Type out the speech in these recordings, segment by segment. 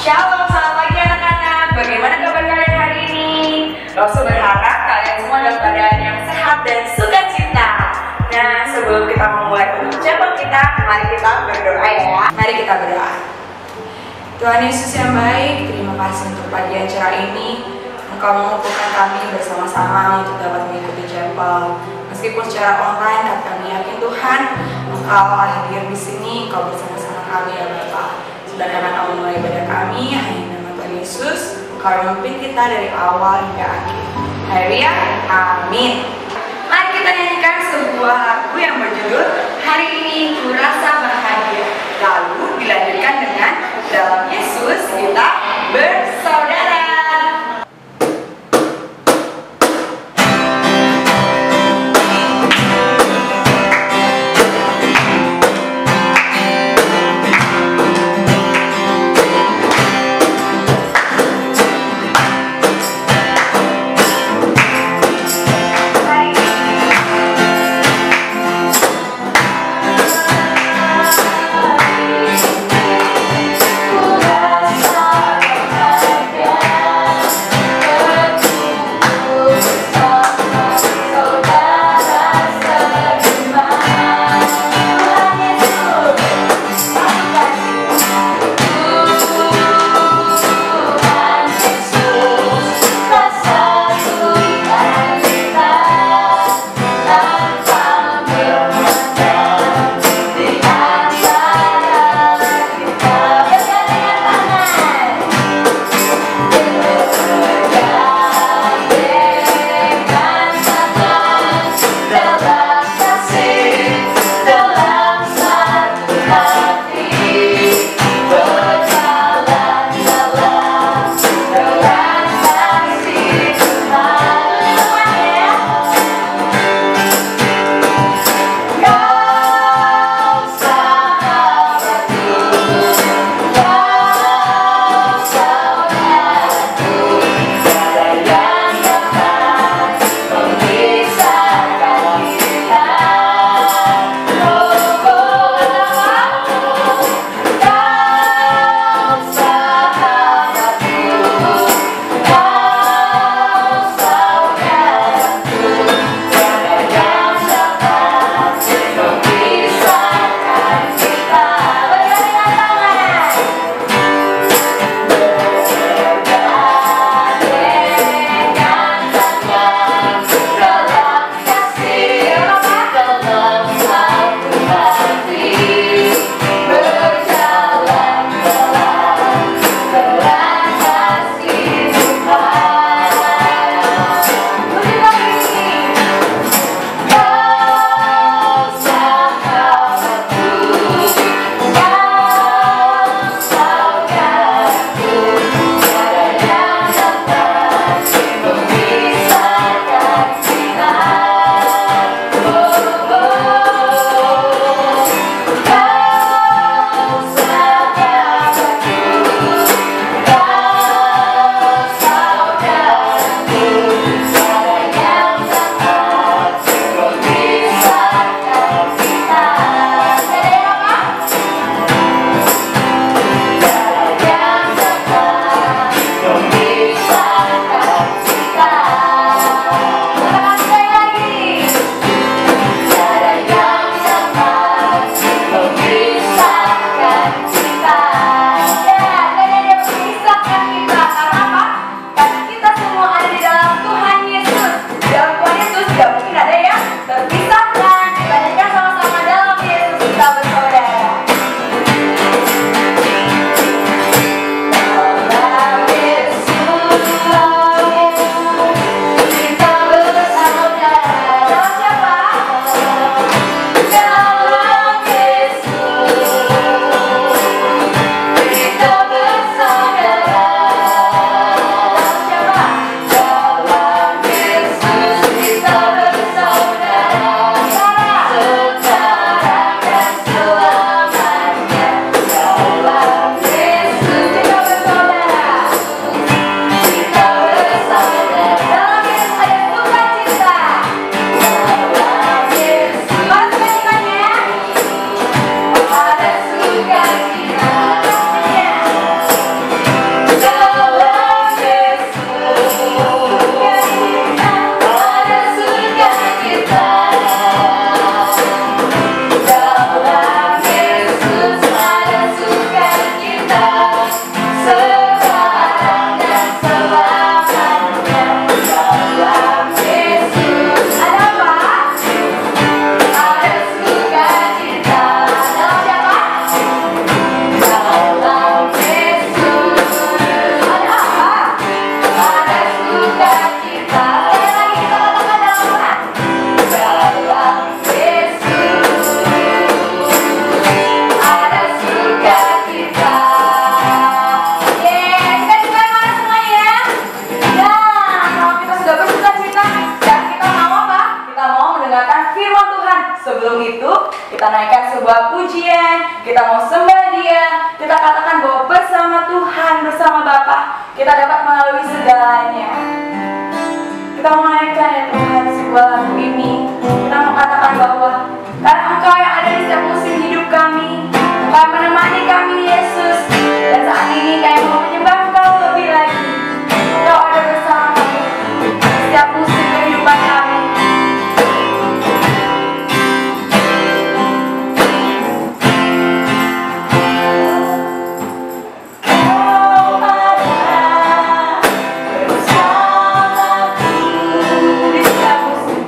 Shalom, selamat pagi anak-anak. Bagaimana kabar kalian hari ini? Rasul berharap kalian semua dalam keadaan yang sehat dan sukacita. Nah, sebelum kita memulai ucapan kita, mari kita berdoa ya. Mari kita berdoa. Tuhan Yesus yang baik, terima kasih untuk pagi acara ini. Engkau mengumpulkan kami bersama-sama untuk dapat mengikuti chapel. Meskipun secara online, tapi kami yakin Tuhan, Engkau hadir di sini, Engkau bersama-sama kami ya Bapa. Sedangkan Engkau memulai ibadah kami, hanya nama Tuhan Yesus, Engkau memimpin kita dari awal hingga akhir. Haleluya, amin. Mari kita nyanyikan sebuah lagu yang berjudul Hari Ini Ku Rasa Bahagia. Lalu dilanjutkan dengan Dalam Yesus Kita Bersaudara. pujian, kita mau sembah Dia, kita katakan bahwa bersama Tuhan, bersama Bapa, kita dapat melalui segalanya. Kita mau menaikkan ya Tuhan sebuah lagu ini. Kita mau katakan bahwa karena Engkau yang ada di setiap musim hidup kami, Engkau yang menemani kami Yesus. Dan saat ini kami mau menyembah Engkau lebih lagi. Engkau ada bersama kami di setiap musim kehidupan kami. Di setiap musim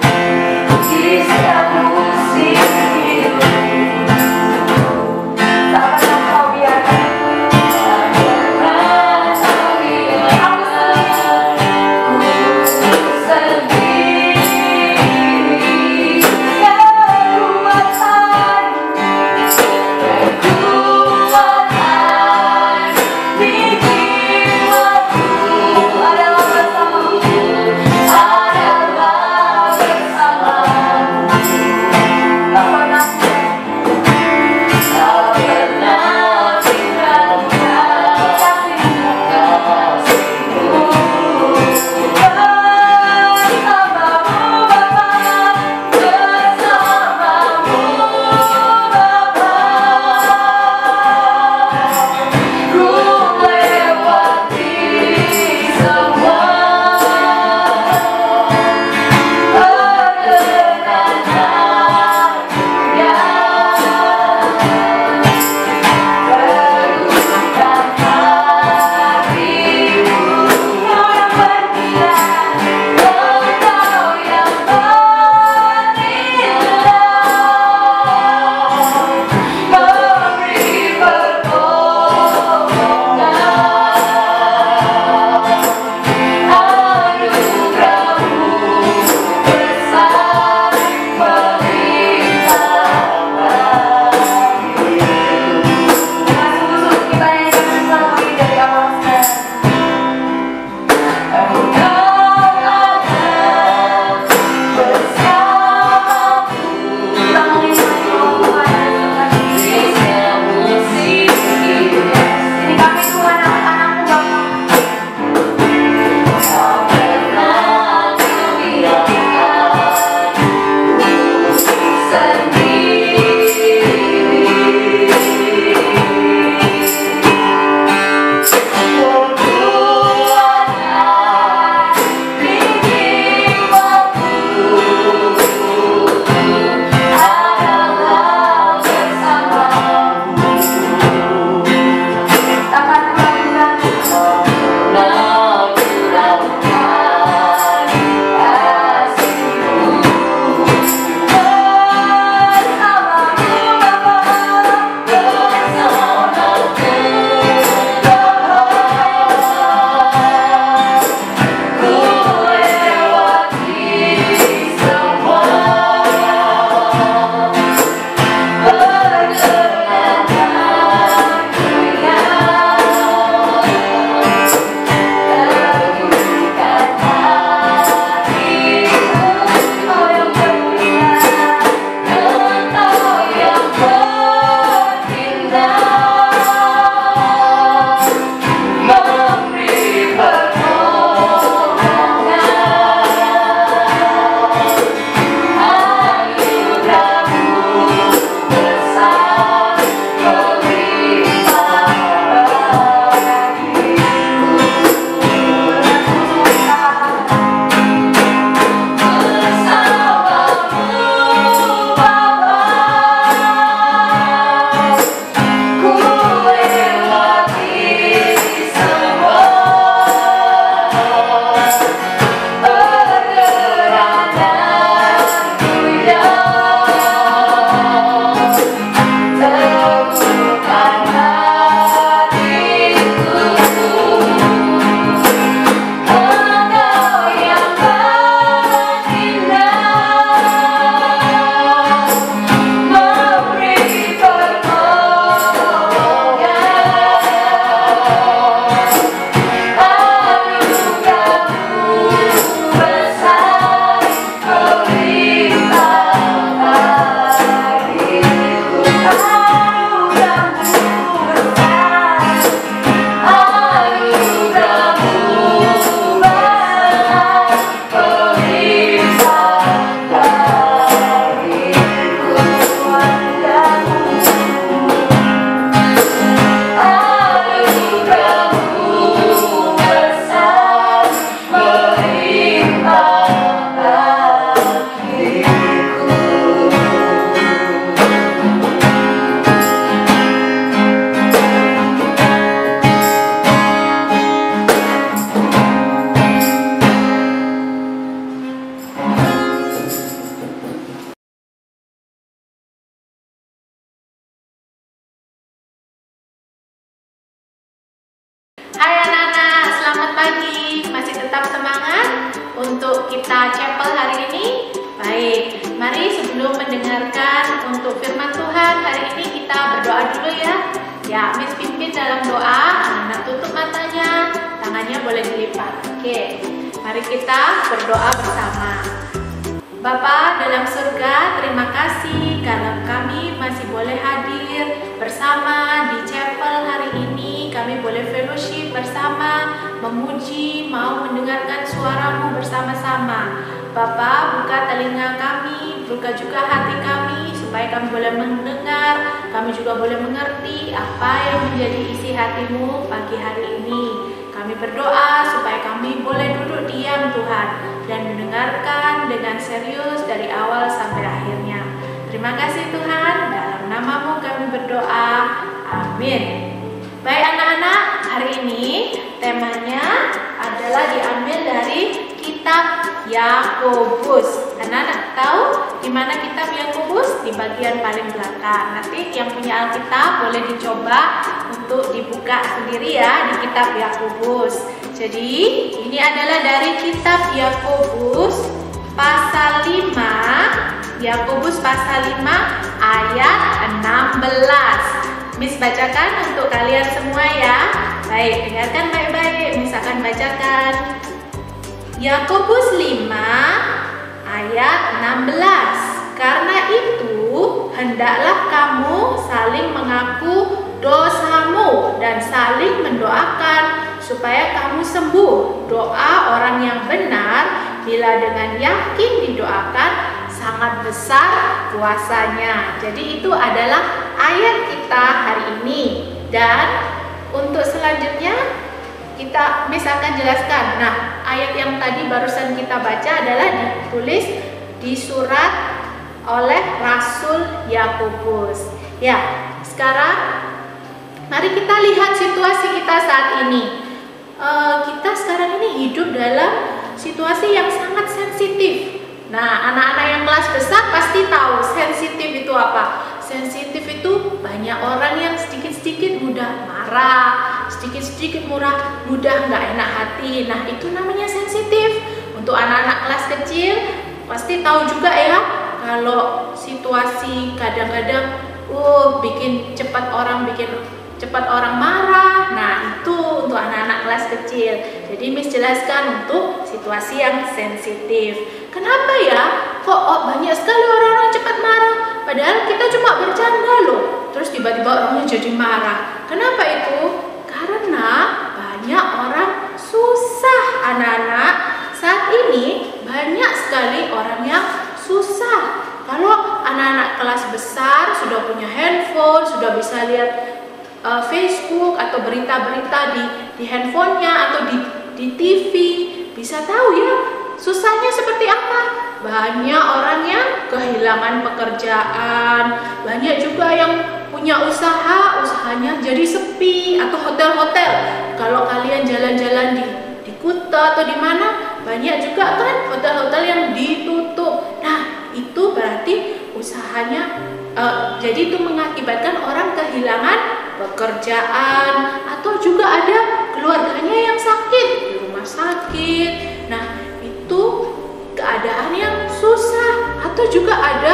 kita chapel hari ini? Baik, mari sebelum mendengarkan untuk firman Tuhan hari ini kita berdoa dulu ya. Ya, Miss pimpin dalam doa, anak-anak tutup matanya, tangannya boleh dilipat. Oke, mari kita berdoa bersama. Bapa dalam surga, terima kasih karena kami masih boleh hadir bersama di chapel hari ini. Kami boleh fellowship bersama, memuji, mau mendengarkan suara-Mu bersama-sama. Bapa, buka telinga kami, buka juga hati kami, supaya kami boleh mendengar, kami juga boleh mengerti apa yang menjadi isi hati-Mu pagi hari ini. Kami berdoa supaya kami boleh duduk diam Tuhan, dan mendengarkan dengan serius dari awal sampai akhirnya. Terima kasih Tuhan, dalam nama-Mu kami berdoa, amin. Baik anak-anak, hari ini temanya adalah diambil dari kitab Yakobus. Anak-anak tahu di mana kitab Yakobus? Di bagian paling belakang. Nanti yang punya Alkitab boleh dicoba untuk dibuka sendiri ya di kitab Yakobus. Jadi ini adalah dari kitab Yakobus pasal 5, Yakobus pasal 5 ayat 16. Miss bacakan untuk kalian semua ya. Baik, dengarkan baik-baik. Miss akan bacakan. Yakobus 5 ayat 16. Karena itu hendaklah kamu saling mengaku dosamu dan saling mendoakan supaya kamu sembuh. Doa orang yang benar bila dengan yakin didoakan sangat besar kuasanya. Jadi itu adalah ayat kita hari ini. Dan untuk selanjutnya kita akan jelaskan. Nah, ayat yang tadi barusan kita baca adalah ditulis di surat oleh Rasul Yakobus. Ya, sekarang mari kita lihat situasi kita saat ini. Kita sekarang ini hidup dalam situasi yang sangat sensitif. Nah, anak-anak yang kelas besar pasti tahu sensitif itu apa. Sensitif itu banyak orang yang sedikit-sedikit mudah marah, sedikit-sedikit mudah nggak enak hati. Nah, itu namanya sensitif. Untuk anak-anak kelas kecil pasti tahu juga ya, kalau situasi kadang-kadang bikin cepat orang marah. Nah, itu untuk anak-anak kelas kecil. Jadi Miss jelaskan untuk situasi yang sensitif. Kenapa ya? Kok banyak sekali orang-orang cepat marah? Padahal kita cuma bercanda loh. Terus tiba-tiba orangnya jadi marah. Kenapa itu? Karena banyak orang susah anak-anak. Saat ini banyak sekali orang yang susah. Kalau anak-anak kelas besar sudah punya handphone, sudah bisa lihat Facebook atau berita-berita di handphonenya atau di TV, bisa tahu ya susahnya seperti apa. Banyak orang yang kehilangan pekerjaan, banyak juga yang punya usahanya jadi sepi, atau hotel-hotel. Kalau kalian jalan-jalan di Kuta atau di mana, banyak juga kan hotel-hotel yang ditutup. Nah, itu berarti usahanya jadi itu mengakibatkan orang kehilangan pekerjaan, atau juga ada keluarganya yang sakit di rumah sakit. Nah, itu keadaan yang susah. Atau juga ada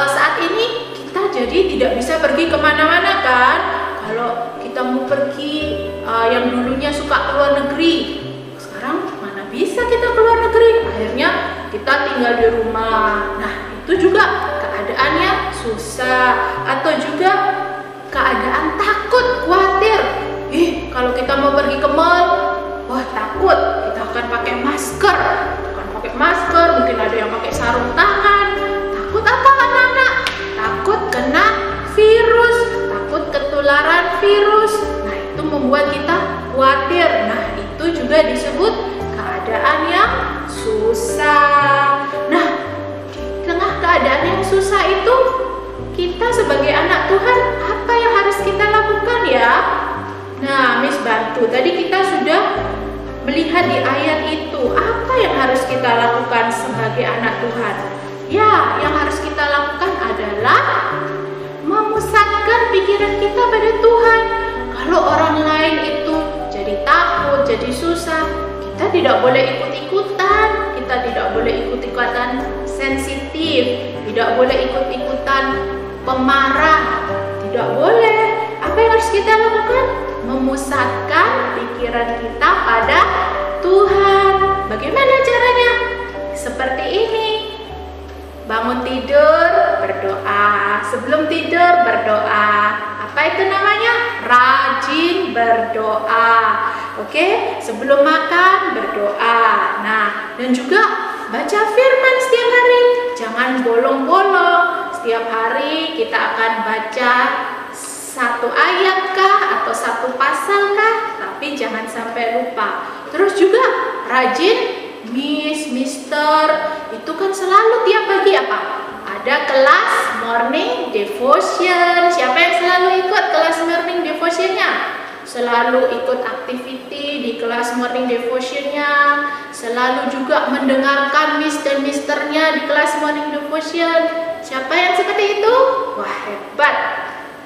saat ini kita jadi tidak bisa pergi kemana-mana kan. Kalau kita mau pergi yang dulunya suka keluar negeri, sekarang mana bisa kita keluar negeri, akhirnya kita tinggal di rumah. Nah, itu juga keadaannya susah. Atau juga keadaan takut, khawatir. Kalau kita mau pergi ke mall, takut, kita akan pakai masker. Mungkin ada yang pakai sarung tangan. Takut apa anak-anak? Takut kena virus, takut ketularan virus. Nah, itu membuat kita khawatir. Nah, itu juga disebut keadaan yang susah. Nah, di tengah keadaan yang susah itu, kita sebagai anak Tuhan, apa yang harus kita lakukan ya? Nah, Miss bantu. Tadi kita sudah melihat di ayat itu, apa yang harus kita lakukan sebagai anak Tuhan? Ya, yang harus kita lakukan adalah memusatkan pikiran kita pada Tuhan. Kalau orang lain itu jadi takut, jadi susah, kita tidak boleh ikut-ikutan. kita tidak boleh ikut-ikutan sensitif, tidak boleh ikut-ikutan pemarah, tidak boleh. Apa yang harus kita lakukan? Memusatkan pikiran kita pada Tuhan. Bagaimana caranya? Seperti ini. Bangun tidur, berdoa. Sebelum tidur, berdoa. Apa itu namanya? Rajin berdoa. Oke, sebelum makan, berdoa. Nah, dan juga baca firman setiap hari. Jangan bolong-bolong. Setiap hari kita akan baca satu ayat kah atau satu pasal kah, tapi jangan sampai lupa. Terus juga rajin Miss, Mister, itu kan selalu tiap pagi apa? Ada kelas morning devotion. Siapa yang selalu ikut kelas morning devotionnya? Selalu ikut activity di kelas morning devotionnya. Selalu juga mendengarkan Miss dan Misternya di kelas morning devotion. Siapa yang seperti itu? Wah, hebat,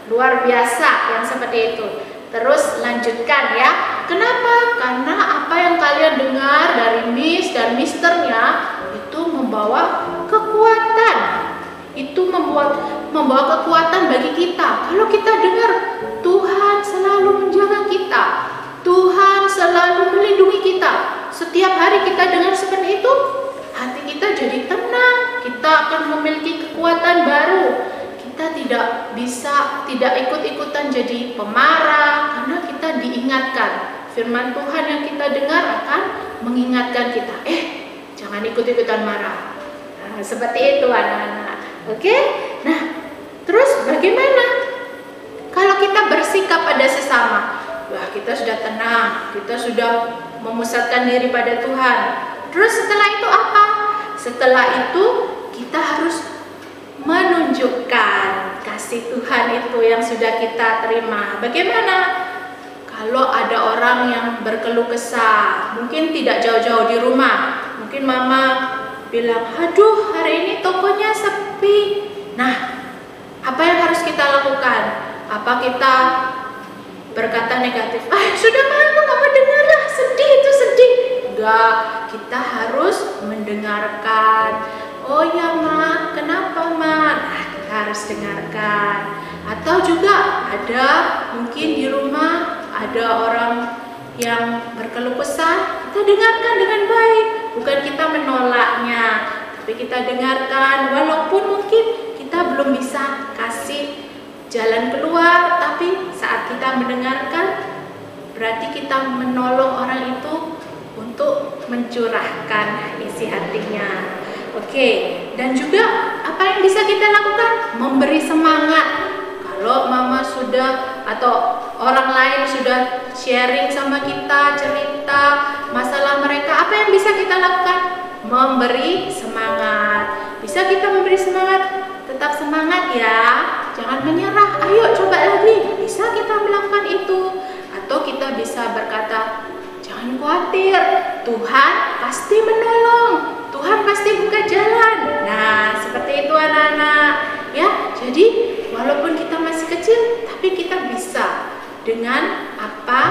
luar biasa yang seperti itu. Terus lanjutkan ya. Kenapa? Karena apa yang kalian dengar dari Miss dan Misternya itu membawa kekuatan. Itu membawa kekuatan bagi kita. Kalau kita dengar Tuhan selalu menjaga kita, Tuhan selalu melindungi kita. Setiap hari kita dengar seperti itu, hati kita jadi tenang. Kita akan memiliki kekuatan baru. Kita tidak ikut-ikutan jadi pemarah, karena kita diingatkan. Firman Tuhan yang kita dengar akan mengingatkan kita, jangan ikut-ikutan marah. Nah, seperti itu anak-anak. Oke? Nah, terus bagaimana kalau kita bersikap pada sesama? Wah, kita sudah tenang, kita sudah memusatkan diri pada Tuhan. Terus setelah itu apa? Setelah itu kita harus menunjukkan kasih Tuhan itu yang sudah kita terima. Bagaimana? Kalau ada orang yang berkeluh kesah, mungkin tidak jauh-jauh di rumah, mungkin mama bilang, aduh hari ini tokonya sepi. Nah, apa yang harus kita lakukan? Apa kita berkata negatif? Sudah mama kamu dengarlah, sedih itu sedih. Enggak, kita harus mendengarkan. Oh ya Ma, kenapa Ma? Nah, kita harus dengarkan. Atau juga ada mungkin di rumah ada orang yang berkeluh kesah, kita dengarkan dengan baik. Bukan kita menolaknya, tapi kita dengarkan. Walaupun mungkin kita belum bisa kasih jalan keluar, tapi saat kita mendengarkan, berarti kita menolong orang itu untuk mencurahkan isi hatinya. Oke, dan juga apa yang bisa kita lakukan? Memberi semangat. Kalau mama sudah atau orang lain sudah sharing sama kita, cerita masalah mereka, apa yang bisa kita lakukan? Memberi semangat. Bisa kita memberi semangat? Tetap semangat ya, jangan menyerah. Ayo coba lagi. Bisa kita melakukan itu. Atau kita bisa berkata, jangan khawatir, Tuhan pasti menolong, Tuhan pasti buka jalan. Nah, seperti itu anak-anak ya. Jadi walaupun kita masih kecil, tapi kita bisa. Dengan apa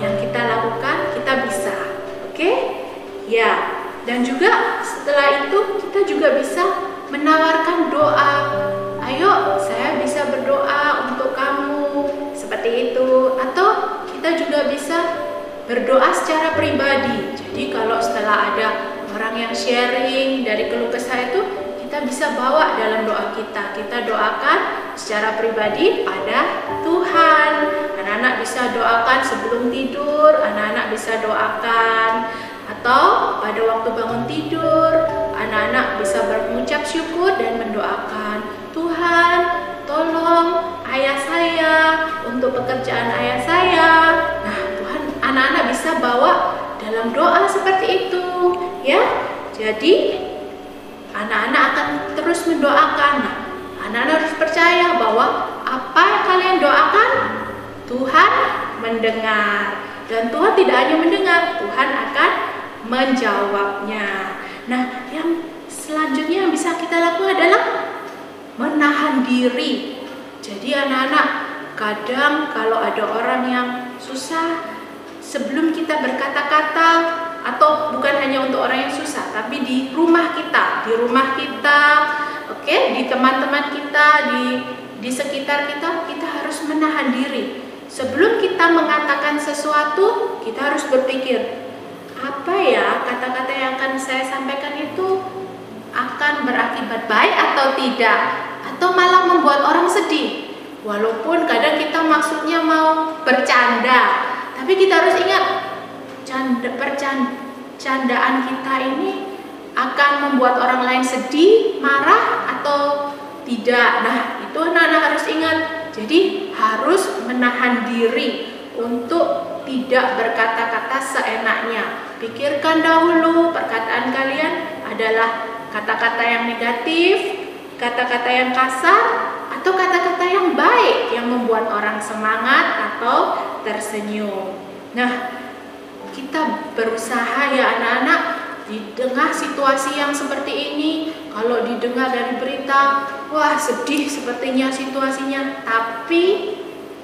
yang kita lakukan, kita bisa. Oke? Ya. Dan juga setelah itu kita juga bisa menawarkan doa. Ayo, saya bisa berdoa untuk kamu. Seperti itu. Atau kita juga bisa berdoa secara pribadi. Jadi kalau setelah ada orang yang sharing dari keluh kesah itu, kita bisa bawa dalam doa kita. Kita doakan secara pribadi pada Tuhan. Anak-anak bisa doakan sebelum tidur, anak-anak bisa doakan. Atau pada waktu bangun tidur, anak-anak bisa mengucap syukur dan mendoakan, Tuhan tolong ayah saya untuk pekerjaan ayah saya. Nah, Tuhan, anak-anak bisa bawa dalam doa seperti itu ya. Jadi anak-anak akan terus mendoakan. Nah, anak-anak harus percaya bahwa apa yang kalian doakan, Tuhan mendengar. Dan Tuhan tidak hanya mendengar, Tuhan akan menjawabnya. Nah, yang selanjutnya yang bisa kita lakukan adalah menahan diri. Jadi anak-anak, kadang kalau ada orang yang susah, sebelum kita berkata-kata atau bukan hanya untuk orang yang susah, tapi di rumah kita, oke, di teman-teman kita, di sekitar kita, kita harus menahan diri. Sebelum kita mengatakan sesuatu, kita harus berpikir, apa ya kata-kata yang akan saya sampaikan itu akan berakibat baik atau tidak, atau malah membuat orang sedih. Walaupun kadang kita maksudnya mau bercanda, tapi kita harus ingat, candaan kita ini akan membuat orang lain sedih, marah, atau tidak. Nah, itu anak-anak harus ingat. Jadi harus menahan diri untuk tidak berkata-kata seenaknya. Pikirkan dahulu perkataan kalian adalah kata-kata yang negatif, kata-kata yang kasar, atau kata-kata yang baik yang membuat orang semangat atau tersenyum. Nah, kita berusaha ya anak-anak, di tengah situasi yang seperti ini, kalau didengar dari berita, wah sedih sepertinya situasinya, tapi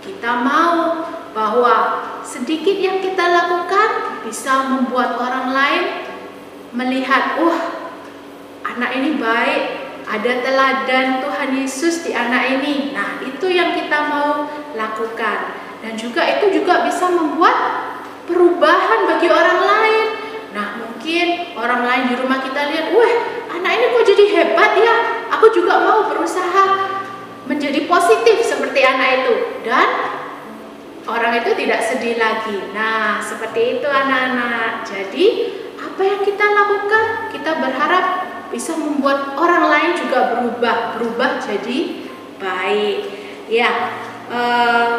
kita mau bahwa sedikit yang kita lakukan bisa membuat orang lain melihat, anak ini baik, ada teladan Tuhan Yesus di anak ini. Nah, itu yang kita mau lakukan. Dan juga itu juga bisa membuat perubahan bagi orang lain. Nah, mungkin orang lain di rumah kita lihat, anak ini kok jadi hebat ya, aku juga mau berusaha menjadi positif seperti anak itu, dan orang itu tidak sedih lagi. Nah, seperti itu anak-anak. Jadi apa yang kita lakukan, kita berharap bisa membuat orang lain juga berubah jadi baik. Ya,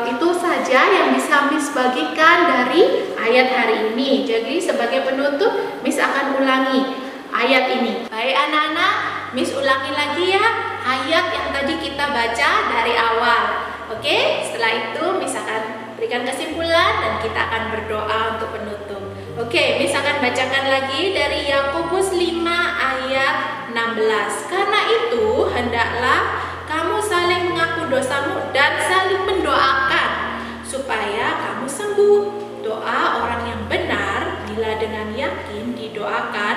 itu saja yang bisa Miss bagikan dari ayat hari ini. Jadi sebagai penutup, Miss akan ulangi ayat ini. Baik anak-anak, Miss ulangi lagi ya ayat yang tadi kita baca dari awal. Oke, setelah itu Miss akan berikan kesimpulan dan kita akan berdoa untuk penutup. Oke, Miss akan bacakan lagi dari Yakobus 5 ayat 16. Karena itu hendaklah kamu saling mengaku dosamu dan saling mendoakan supaya kamu sembuh. Doa orang yang benar bila dengan yakin didoakan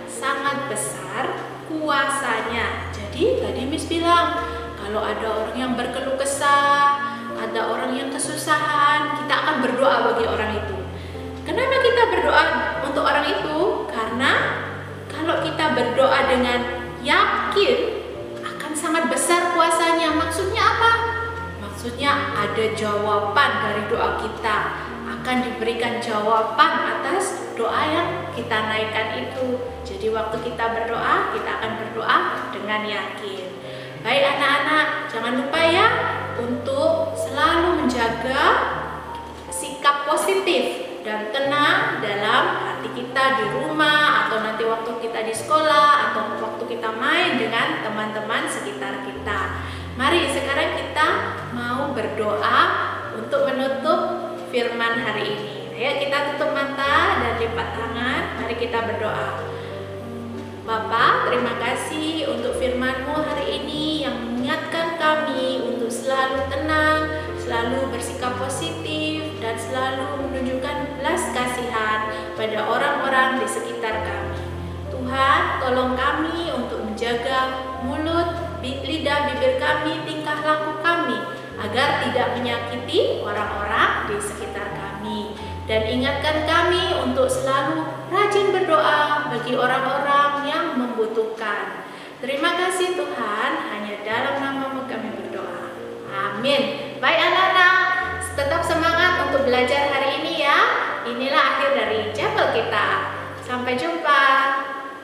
sangat besar kuasanya. Jadi tadi Miss bilang, kalau ada orang yang berkeluh kesah, ada orang yang kesusahan, kita akan berdoa bagi orang itu. Kenapa kita berdoa untuk orang itu? Karena kalau kita berdoa dengan yakin akan sangat besar kuasanya. Maksudnya apa? Maksudnya ada jawaban dari doa kita, akan diberikan jawaban atas doa yang kita naikkan itu. Jadi waktu kita berdoa, kita akan berdoa dengan yakin. Baik anak-anak, jangan lupa ya untuk selalu menjaga sikap positif dan tenang dalam hati kita di rumah, atau nanti waktu kita di sekolah, atau waktu kita main dengan teman-teman sekitar kita. Mari sekarang kita mau berdoa untuk menutup firman hari ini. Ayo kita tutup mata dan lipat tangan. Mari kita berdoa. Bapa, terima kasih untuk firman-Mu hari ini yang mengingatkan kami untuk selalu tenang, selalu bersikap positif, dan selalu menunjukkan belas kasihan pada orang-orang di sekitar kami. Tuhan, tolong kami untuk menjaga mulut, lidah, bibir kami, tingkah laku kami, agar tidak menyakiti orang-orang di sekitar kami. Dan ingatkan kami untuk selalu rajin berdoa bagi orang-orang yang membutuhkan. Terima kasih Tuhan, hanya dalam nama-Mu kami berdoa. Amin. Baik anak-anak, tetap semangat untuk belajar hari ini ya. Inilah akhir dari chapel kita. Sampai jumpa.